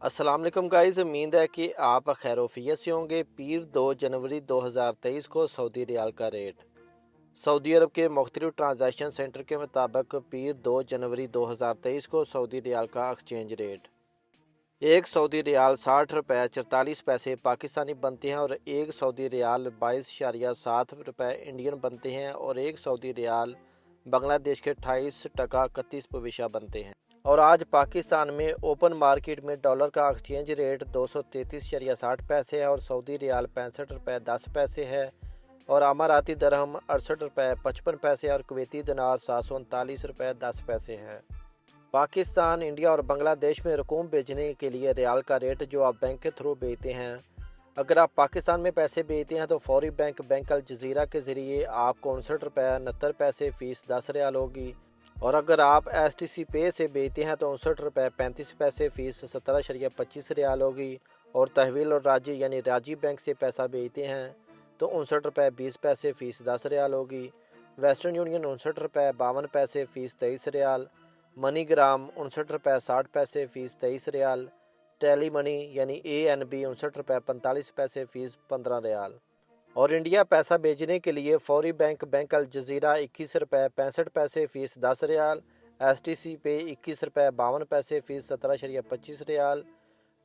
अस्सलाम वालेकुम गाइस, उम्मीद है कि आप खैरोफियत से होंगे। पीर 2 जनवरी 2023 को सऊदी रियाल का रेट। सऊदी अरब के मुख्तलिफ ट्रांजैक्शन सेंटर के मुताबिक पीर 2 जनवरी 2023 को सऊदी रियाल का एक्सचेंज रेट एक सऊदी रियाल 60 रुपये 44 पैसे पाकिस्तानी बनते हैं और एक सऊदी रियाल 22.7 रुपये इंडियन बनते हैं और एक सऊदी रियाल बांग्लादेश के 28 टका 31 पविशा बनते हैं। और आज पाकिस्तान में ओपन मार्केट में डॉलर का एक्सचेंज रेट 233.60 पैसे है और सऊदी रियाल 65 रुपये 10 पैसे है और अमाराती दरहम 68 रुपये 55 पैसे और कुवैती दिनार 739 रुपये 10 पैसे है। पाकिस्तान, इंडिया और बांग्लादेश में रकूम भेजने के लिए रियाल का रेट जो आप बैंक के थ्रू भेजते हैं, अगर आप पाकिस्तान में पैसे भेजते हैं तो फौरी बैंक अल जजीरा के ज़रिए आपको 59 रुपये 69 पैसे फ़ीस 10 रियाल होगी और अगर आप STC पे से भेजते हैं तो 59 रुपये 35 पैसे फ़ीस 17.25 रियाल होगी और तहवील और राजी यानी राजी बैंक से पैसा भेजते हैं तो 59 रुपये 20 पैसे फ़ीस 10 रियाल होगी। वेस्टर्न यूनियन 59 रुपये 52 पैसे फ़ीस 23 रियाल। मनी ग्राम 59 रुपये 60 पैसे फ़ीस 23 रियाल। टेली मनी यानी ANB 59 रुपये 45 पैसे फ़ीस 15 रियाल। और इंडिया पैसा भेजने के लिए फौरी बैंक अल जजीरा 21 रुपये 65 पैसे फ़ीस 10 रियाल। STC पे 21 रुपये 52 पैसे फ़ीस 17.25 रियाल।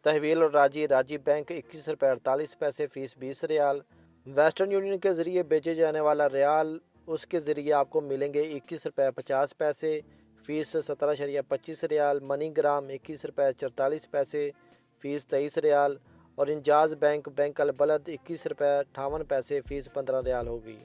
तहवील और राजी बैंक 21 रुपये 48 पैसे फ़ीस 20 रियाल। वेस्टर्न यूनियन के ज़रिए भेजे जाने वाला रियाल उसके ज़रिए आपको मिलेंगे 21 रुपये 50 पैसे फ़ीस 17.25 रियाल। मनी ग्राम 21 रुपये 44 पैसे फ़ीस 23 रियाल और इंजाज़ बैंक अल बलद 21 रुपये 58 पैसे फ़ीस 15 रियाल होगी।